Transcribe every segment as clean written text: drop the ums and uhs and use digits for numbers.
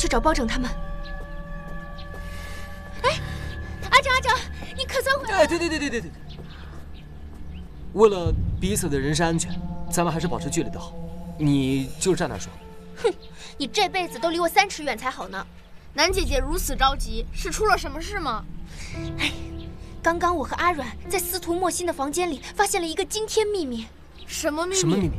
去找包拯他们。哎，阿长，你可算回来了！对，为了彼此的人身安全，咱们还是保持距离的好。你就站那说。哼，你这辈子都离我3尺远才好呢。南姐姐如此着急，是出了什么事吗？哎，刚刚我和阿软在司徒莫心的房间里发现了一个惊天秘密。什么秘密？什么秘密？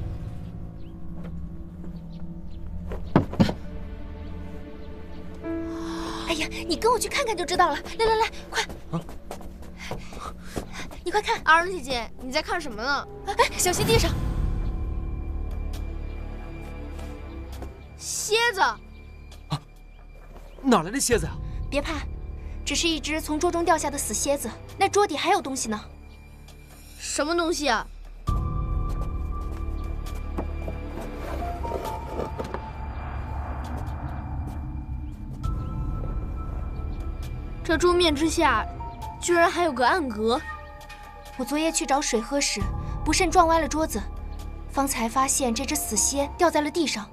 哎呀，你跟我去看看就知道了。来，快！啊！你快看，阿软姐姐，你在看什么呢？哎，小心地上。蝎子！啊，哪来的蝎子啊？别怕，只是一只从桌中掉下的死蝎子。那桌底还有东西呢。什么东西啊？这桌面之下，居然还有个暗格。我昨夜去找水喝时，不慎撞歪了桌子，方才发现这只死蝎掉在了地上。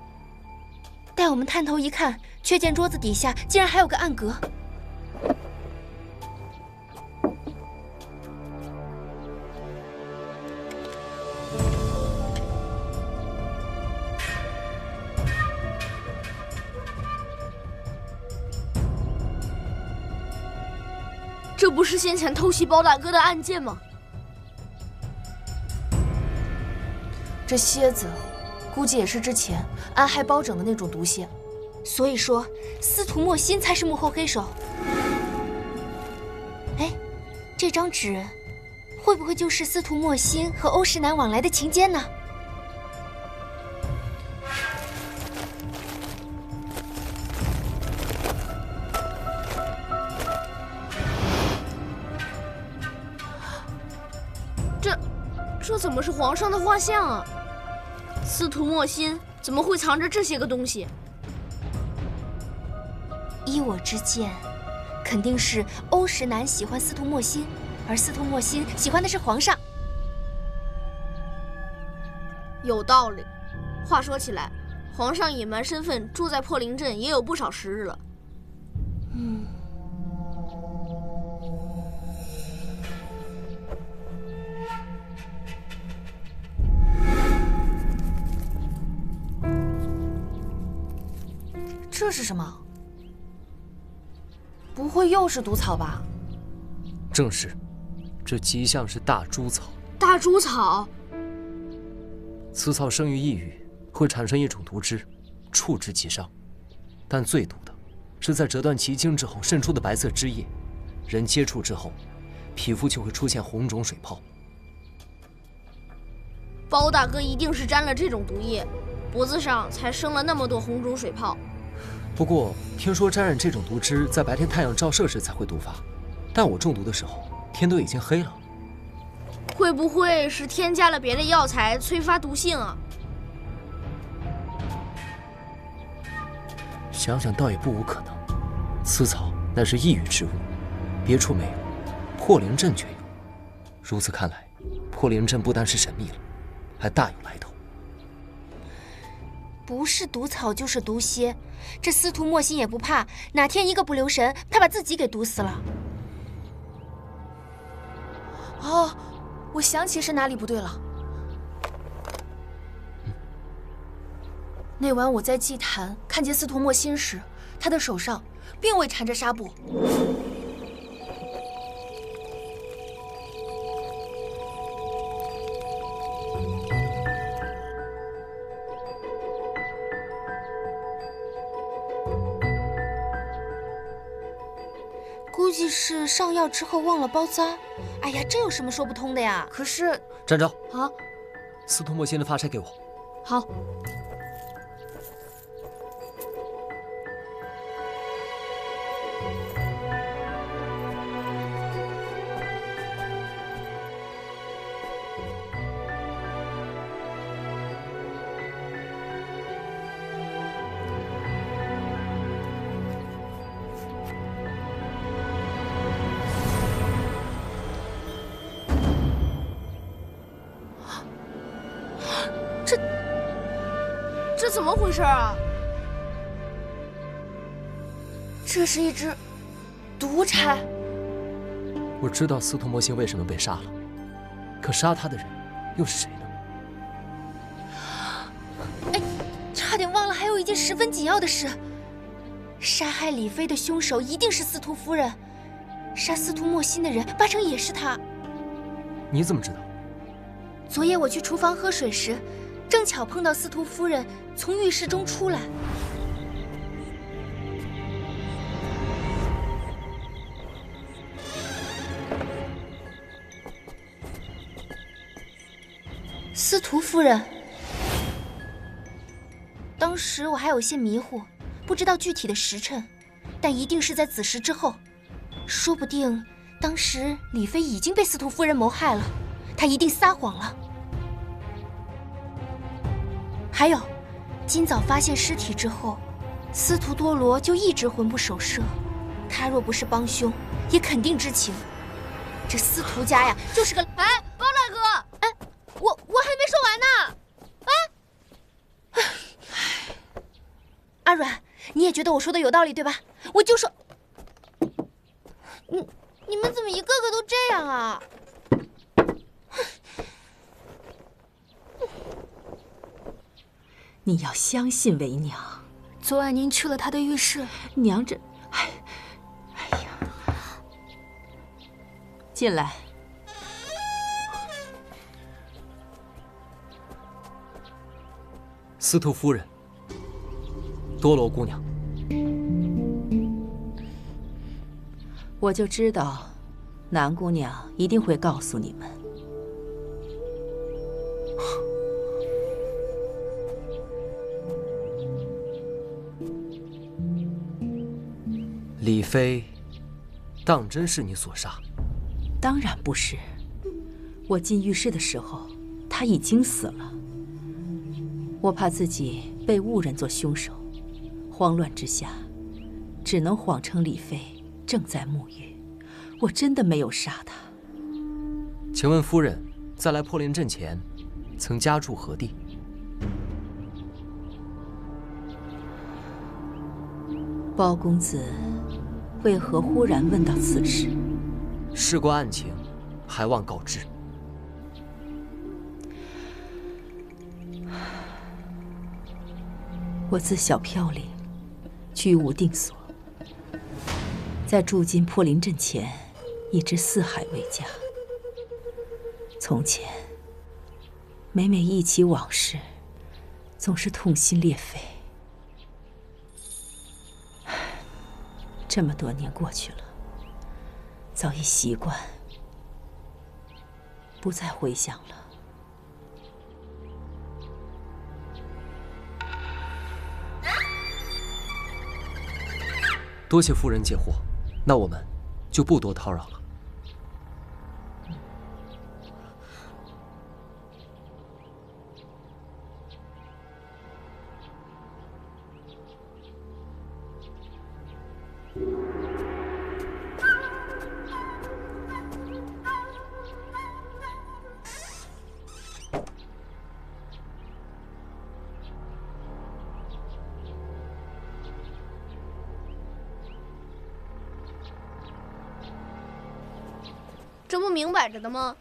待我们探头一看，却见桌子底下竟然还有个暗格。这不是先前偷袭包大哥的案件吗？这蝎子，估计也是之前安害包拯的那种毒蝎。所以说，司徒莫心才是幕后黑手。哎，这张纸，会不会就是司徒莫心和欧石南往来的情笺呢？这怎么是皇上的画像啊？司徒莫心怎么会藏着这些个东西？依我之见，肯定是欧石南喜欢司徒莫心，而司徒莫心喜欢的是皇上。有道理。话说起来，皇上隐瞒身份住在破灵镇也有不少时日了。这是什么？不会又是毒草吧？正是，这极像是大猪草。大猪草，此草生于异域，会产生一种毒汁，触之即伤。但最毒的是在折断其茎之后渗出的白色汁液，人接触之后，皮肤就会出现红肿水泡。包大哥一定是沾了这种毒液，脖子上才生了那么多红肿水泡。不过听说沾染这种毒汁在白天太阳照射时才会毒发，但我中毒的时候天都已经黑了。会不会是添加了别的药材催发毒性啊？想想倒也不无可能。此草乃是异域之物，别处没有，破灵镇却有。如此看来，破灵镇不单是神秘了，还大有来头。不是毒草就是毒蝎，这司徒莫心也不怕，哪天一个不留神，他把自己给毒死了。哦，我想起是哪里不对了。那晚我在祭坛看见司徒莫心时，他的手上并未缠着纱布。估计是上药之后忘了包扎。哎呀，这有什么说不通的呀？可是站着啊，司徒莫心的发钗给我。好。这怎么回事啊？这是一只毒蝉。我知道司徒墨心为什么被杀了，可杀他的人又是谁呢？哎，差点忘了，还有一件十分紧要的事。杀害李妃的凶手一定是司徒夫人，杀司徒墨心的人八成也是他。你怎么知道？昨夜我去厨房喝水时，正巧碰到司徒夫人从浴室中出来。司徒夫人，当时我还有些迷糊，不知道具体的时辰，但一定是在子时之后。说不定当时李妃已经被司徒夫人谋害了，她一定撒谎了。还有，今早发现尸体之后，司徒多罗就一直魂不守舍。他若不是帮凶，也肯定知情。这司徒家呀，就是个……哎，包大哥，哎，我还没说完呢。阿软，你也觉得我说的有道理对吧？我就说，你们怎么一个个都这样啊？你要相信为娘。昨晚您去了他的浴室，娘这，哎呀，进来。司徒夫人，多罗姑娘，我就知道，南姑娘一定会告诉你们。李妃，当真是你所杀？当然不是，我进浴室的时候，她已经死了。我怕自己被误认作凶手，慌乱之下，只能谎称李妃正在沐浴。我真的没有杀她。请问夫人，在来破林阵前，曾家住何地？包公子为何忽然问到此事？事过案情，还望告知。我自小飘零，居无定所，在住进破林阵前，一直四海为家。从前，每每忆起往事，总是痛心裂肺。这么多年过去了，早已习惯，不再回想了。多谢夫人解惑，那我们就不多叨扰了。这不明摆着的吗？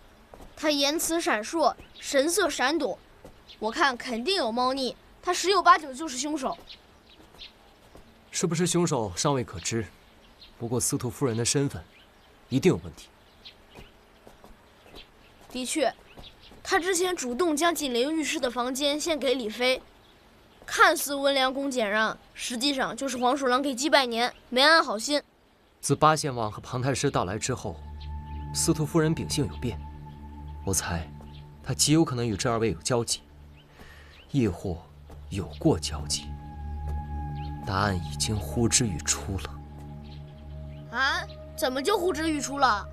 他言辞闪烁，神色闪躲，我看肯定有猫腻，他十有八九就是凶手。是不是凶手尚未可知，不过司徒夫人的身份一定有问题。的确，他之前主动将紧邻浴室的房间献给李妃，看似温良恭俭让，实际上就是黄鼠狼给鸡拜年，没安好心。自八贤王和庞太师到来之后，司徒夫人秉性有变，我猜她极有可能与这二位有交集，亦或有过交集。答案已经呼之欲出了。啊？怎么就呼之欲出了？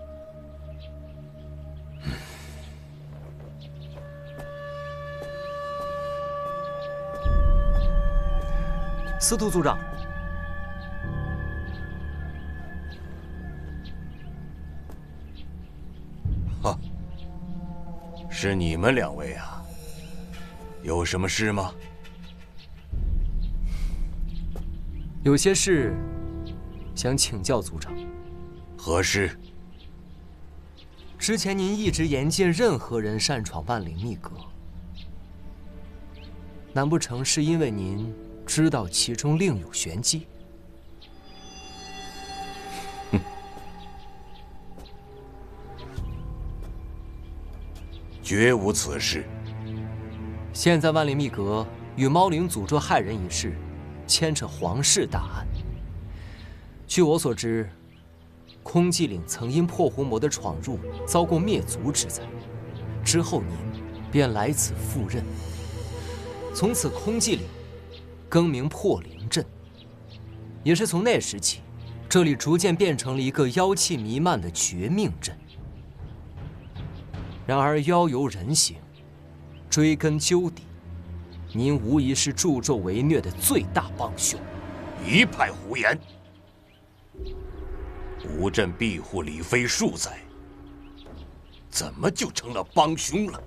司徒组长，哈，是你们两位啊？有什么事吗？有些事想请教族长，何事？之前您一直严禁任何人擅闯万灵秘阁，难不成是因为您知道其中另有玄机？哼，绝无此事。现在万灵秘阁与猫灵诅咒害人一事，牵扯皇室大案。据我所知，空寂岭曾因破狐魔的闯入，遭过灭族之灾。之后您便来此赴任，从此空寂岭更名破灵镇。也是从那时起，这里逐渐变成了一个妖气弥漫的绝命镇。然而妖由人形，追根究底，您无疑是助纣为虐的最大帮凶。一派胡言！吴镇庇护李妃数载，怎么就成了帮凶了？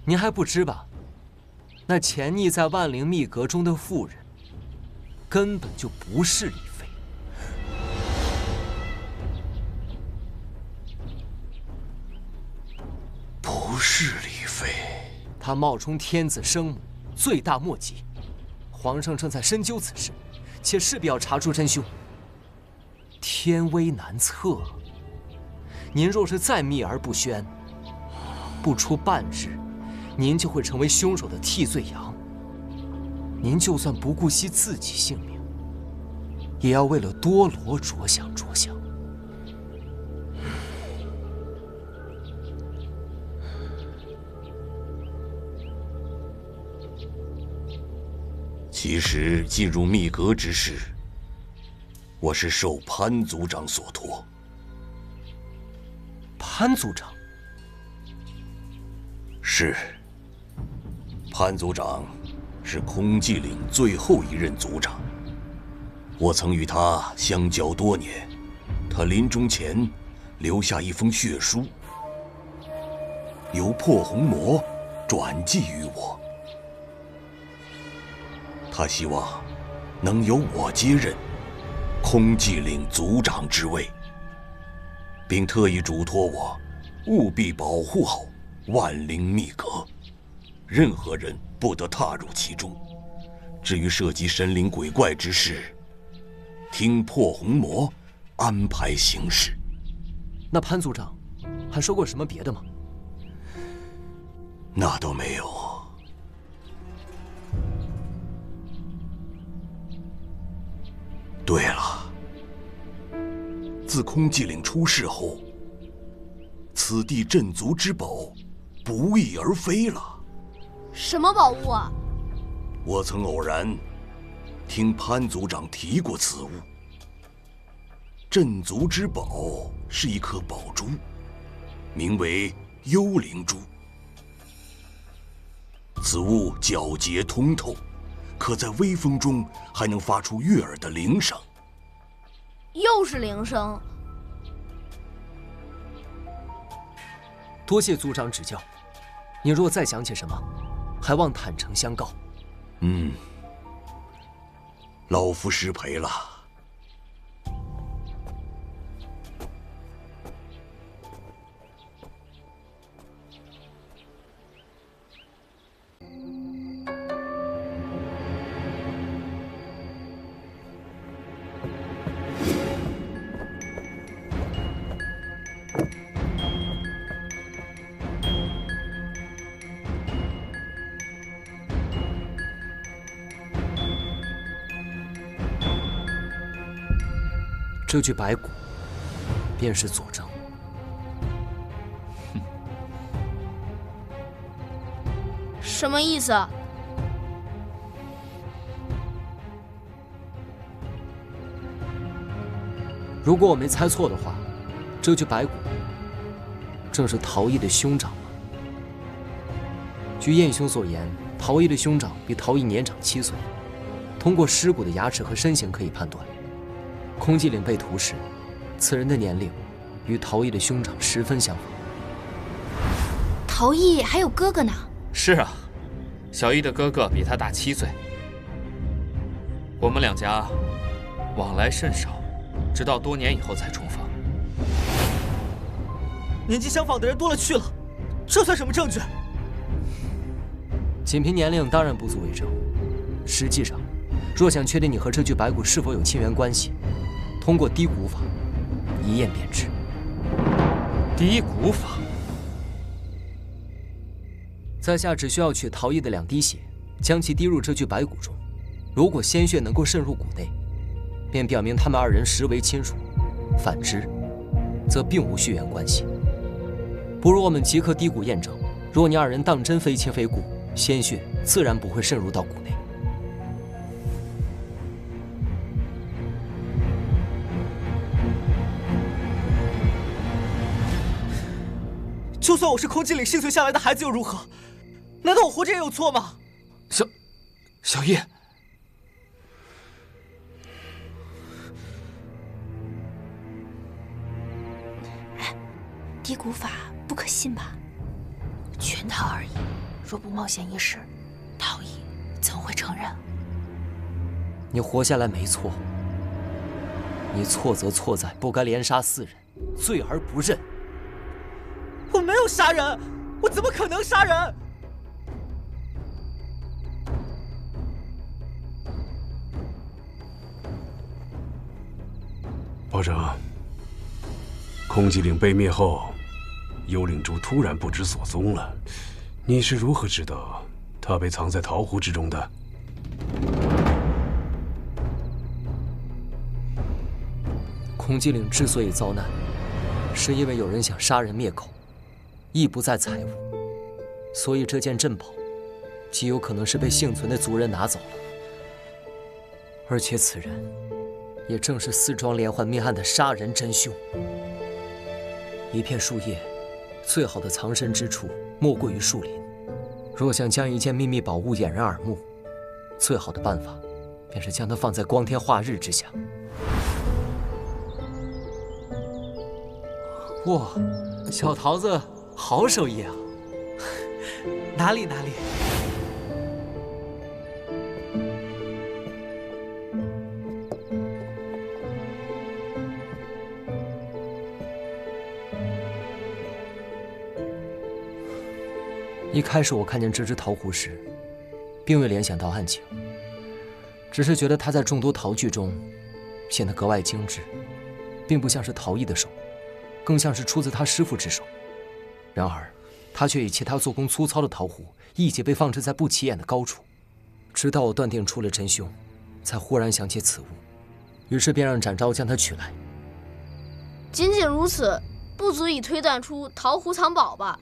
您还不知吧？那潜匿在万灵秘阁中的妇人，根本就不是李妃。不是李妃，她冒充天子生母，罪大莫及。皇上正在深究此事，且势必要查出真凶。天威难测，您若是再秘而不宣，不出半日，您就会成为凶手的替罪羊。您就算不顾惜自己性命，也要为了多罗着想着想。其实进入秘阁之事，我是受潘族长所托。潘族长？是。潘族长是空寂岭最后一任族长，我曾与他相交多年。他临终前留下一封血书，由破红魔转寄于我。他希望能由我接任空寂岭族长之位，并特意嘱托我务必保护好万灵秘阁，任何人不得踏入其中。至于涉及神灵鬼怪之事，听破红魔安排行事。那潘族长还说过什么别的吗？那都没有。对了，自空寂岭出事后，此地镇族之宝不翼而飞了。什么宝物啊？我曾偶然听潘族长提过此物。镇族之宝是一颗宝珠，名为幽灵珠。此物皎洁通透，可在微风中还能发出悦耳的铃声。又是铃声。多谢族长指教，你若再想起什么，还望坦诚相告。老夫失陪了。这具白骨便是佐证。什么意思啊？如果我没猜错的话，这具白骨正是陶艺的兄长吗？据燕兄所言，陶艺的兄长比陶艺年长7岁。通过尸骨的牙齿和身形可以判断，空寂岭被屠时，此人的年龄与陶艺的兄长十分相仿。陶艺还有哥哥呢。是啊，小艺的哥哥比他大7岁。我们两家往来甚少，直到多年以后才重逢。年纪相仿的人多了去了，这算什么证据？仅凭年龄当然不足为证。实际上，若想确定你和这具白骨是否有亲缘关系，通过滴骨法，一验便知。滴骨法，在下只需要取陶艺的2滴血，将其滴入这具白骨中。如果鲜血能够渗入骨内，便表明他们2人实为亲属；反之，则并无血缘关系。不如我们即刻滴骨验证，若你2人当真非亲非故，鲜血自然不会渗入到骨内。就算我是空寂岭幸存下来的孩子又如何？难道我活着也有错吗？小叶，滴骨法不可信吧？圈套而已，若不冒险一试，陶艺怎会承认？你活下来没错，你错则错在不该连杀4人，罪而不认。我没有杀人，我怎么可能杀人？保整，空寂岭被灭后，幽灵珠突然不知所踪了。你是如何知道它被藏在桃湖之中的？空寂岭之所以遭难，是因为有人想杀人灭口。意不在财物，所以这件珍宝极有可能是被幸存的族人拿走了。而且此人也正是4桩连环命案的杀人真凶。一片树叶，最好的藏身之处莫过于树林。若想将一件秘密宝物掩人耳目，最好的办法便是将它放在光天化日之下。哇，小桃子好手艺啊！哪里哪里。一开始我看见这只桃壶时，并未联想到案情，只是觉得它在众多陶具中显得格外精致，并不像是陶艺的手，更像是出自他师傅之手。然而，他却与其他做工粗糙的陶壶一起被放置在不起眼的高处。直到我断定出了真凶，才忽然想起此物，于是便让展昭将它取来。仅仅如此，不足以推断出桃壶藏宝吧？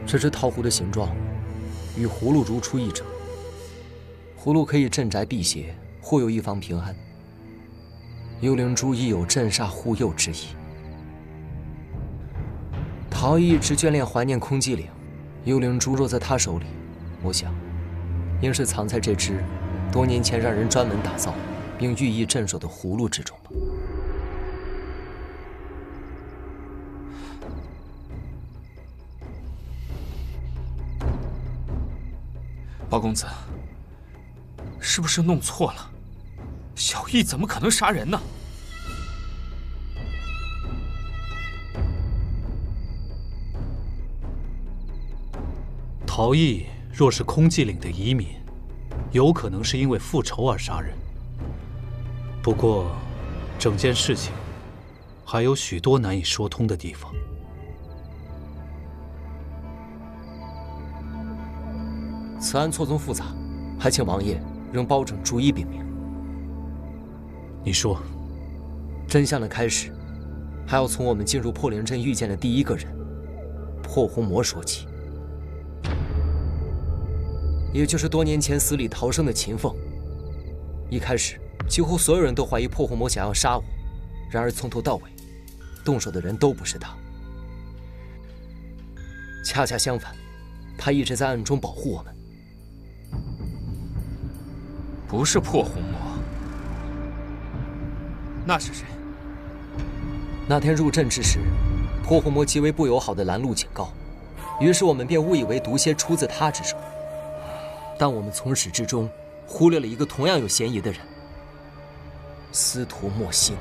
这只桃壶的形状与葫芦如出一辙。葫芦可以镇宅辟邪，护佑一方平安。幽灵珠亦有镇煞护佑之意。陶艺一直眷恋怀念空寂岭，幽灵珠若在他手里，我想，应是藏在这只多年前让人专门打造并寓意镇守的葫芦之中吧。包公子，是不是弄错了？小易怎么可能杀人呢？陶艺若是空寂岭的遗民，有可能是因为复仇而杀人。不过，整件事情还有许多难以说通的地方。此案错综复杂，还请王爷仍包拯逐一禀明。你说，真相的开始，还要从我们进入破灵镇遇见的第一个人破红魔说起，也就是多年前死里逃生的秦凤。一开始，几乎所有人都怀疑破红魔想要杀我，然而从头到尾，动手的人都不是他。恰恰相反，他一直在暗中保护我们。不是破红魔，那是谁？那天入镇之时，破红魔极为不友好的拦路警告，于是我们便误以为毒蝎出自他之手。但我们从始至终忽略了一个同样有嫌疑的人——司徒莫心。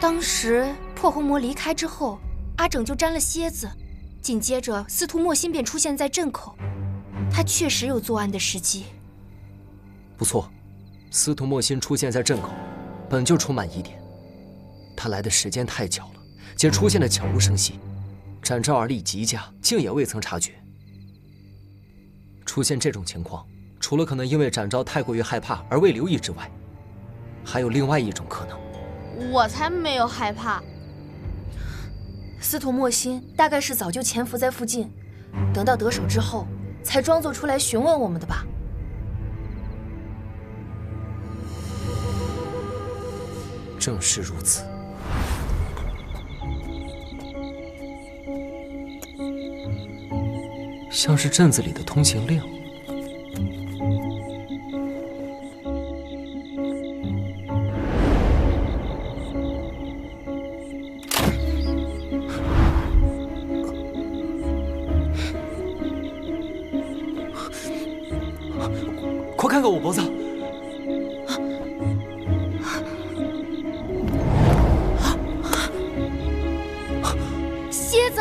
当时破红魔离开之后，阿整就沾了蝎子，紧接着司徒莫心便出现在镇口。他确实有作案的时机。不错，司徒莫心出现在镇口，本就充满疑点。他来的时间太巧了，且出现的悄无声息，展昭儿力极佳，竟也未曾察觉。出现这种情况，除了可能因为展昭太过于害怕而未留意之外，还有另外一种可能。我才没有害怕。司徒莫心大概是早就潜伏在附近，等到得手之后，才装作出来询问我们的吧。正是如此。像是镇子里的通行令。快看看我脖子！蝎子！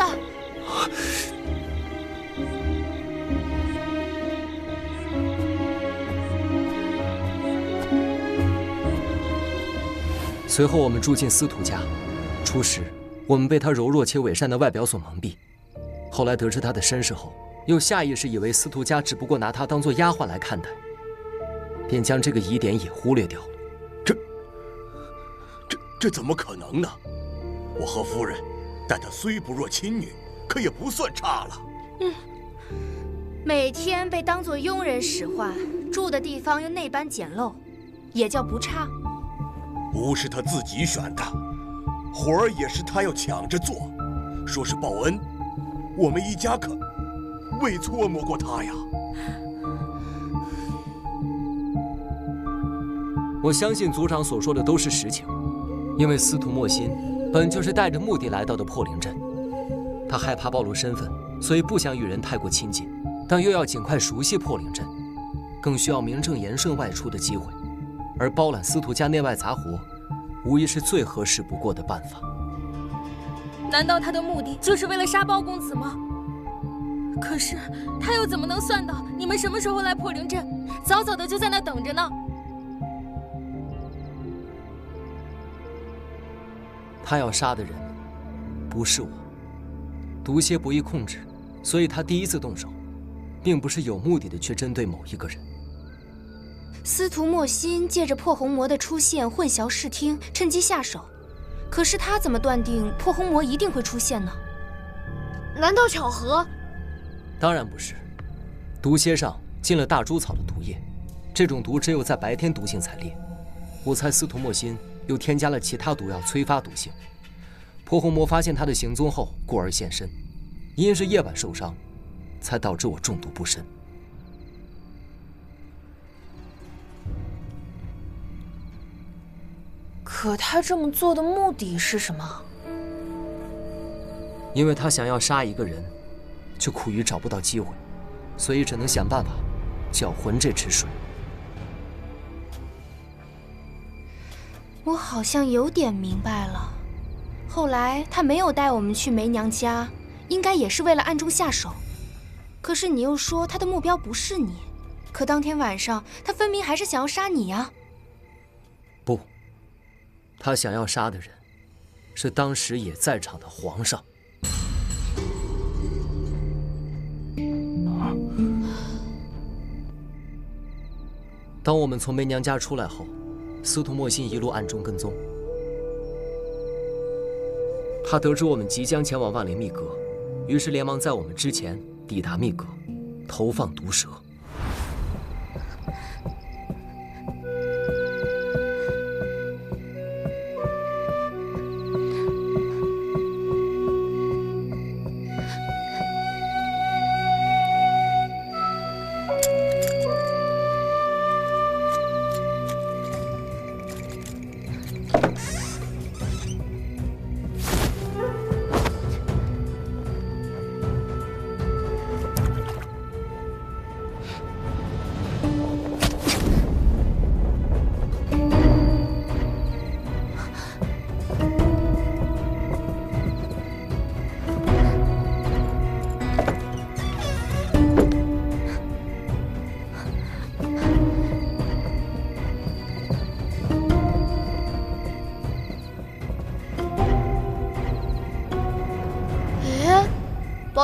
随后我们住进司徒家，初时我们被他柔弱且伪善的外表所蒙蔽，后来得知他的身世后，又下意识以为司徒家只不过拿他当作丫鬟来看待，便将这个疑点也忽略掉了。这怎么可能呢？我和夫人待她虽不若亲女，可也不算差了。每天被当作佣人使唤，住的地方又那般简陋，也叫不差。不是他自己选的，活儿也是他要抢着做，说是报恩，我们一家可未搓磨过他呀。我相信族长所说的都是实情，因为司徒莫心本就是带着目的来到的破灵镇，他害怕暴露身份，所以不想与人太过亲近，但又要尽快熟悉破灵镇，更需要名正言顺外出的机会，而包揽司徒家内外杂活，无疑是最合适不过的办法。难道他的目的就是为了杀包公子吗？可是他又怎么能算到你们什么时候来破灵镇？早早的就在那等着呢。他要杀的人不是我，毒蝎不易控制，所以他第一次动手，并不是有目的的去针对某一个人。司徒莫心借着破红魔的出现混淆视听，趁机下手。可是他怎么断定破红魔一定会出现呢？难道巧合？当然不是，毒蝎上进了大猪草的毒液，这种毒只有在白天毒性才烈。我猜司徒莫心又添加了其他毒药催发毒性。破红魔发现他的行踪后，故而现身，因是夜晚受伤，才导致我中毒不深。可他这么做的目的是什么？因为他想要杀一个人，就苦于找不到机会，所以只能想办法搅浑这池水。我好像有点明白了。后来他没有带我们去梅娘家，应该也是为了暗中下手。可是你又说他的目标不是你，可当天晚上他分明还是想要杀你呀。不，他想要杀的人是当时也在场的皇上。当我们从梅娘家出来后，司徒莫心一路暗中跟踪。他得知我们即将前往万灵密阁，于是连忙在我们之前抵达密阁，投放毒蛇。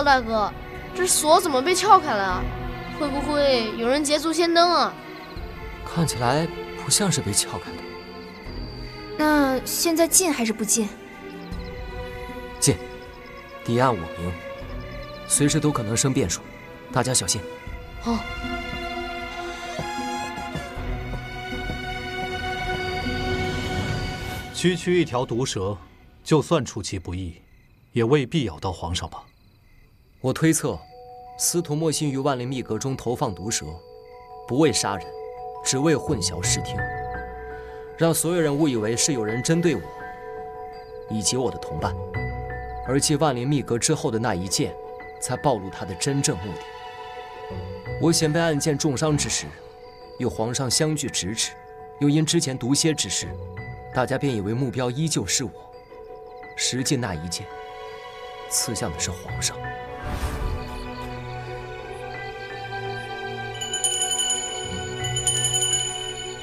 大哥，这锁怎么被撬开了啊？会不会有人捷足先登啊？看起来不像是被撬开的。那现在进还是不进？进，敌暗我明，随时都可能生变数，大家小心。好。区区一条毒蛇，就算出其不意，也未必咬到皇上吧？我推测，司徒莫心于万灵秘阁中投放毒蛇，不为杀人，只为混淆视听，让所有人误以为是有人针对我以及我的同伴，而继万灵秘阁之后的那一剑，才暴露他的真正目的。我险被暗箭重伤之时，与皇上相距咫尺，又因之前毒蝎之事，大家便以为目标依旧是我，实际那一剑刺向的是皇上。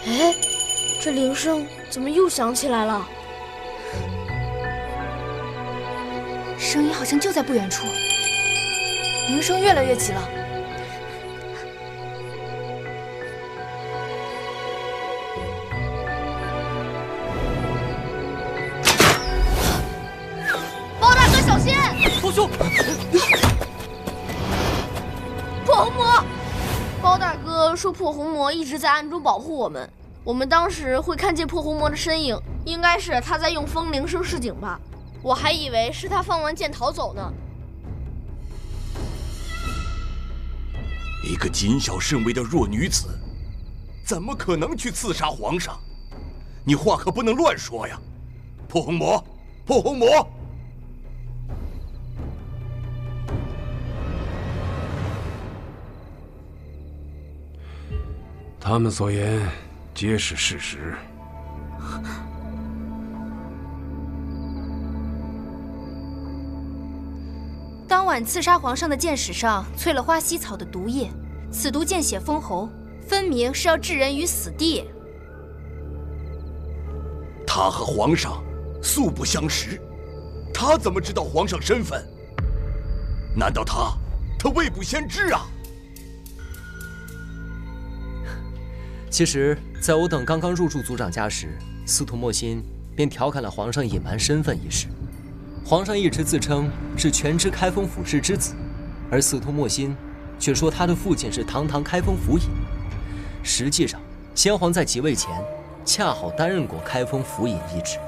哎，这铃声怎么又响起来了？声音好像就在不远处，铃声越来越急了。包大哥，小心！师兄，破红魔！包大哥说破红魔一直在暗中保护我们，我们当时会看见破红魔的身影，应该是他在用风铃声示警吧。我还以为是他放完箭逃走呢。一个谨小慎微的弱女子，怎么可能去刺杀皇上？你话可不能乱说呀！破红魔，破红魔！他们所言皆是事实。当晚刺杀皇上的箭矢上淬了花溪草的毒液，此毒见血封喉，分明是要置人于死地。他和皇上素不相识，他怎么知道皇上身份？难道他未卜先知啊？其实，在我等刚刚入住族长家时，司徒莫心便调侃了皇上隐瞒身份一事。皇上一直自称是全知开封府氏之子，而司徒莫心却说他的父亲是堂堂开封府尹。实际上，先皇在即位前恰好担任过开封府尹一职。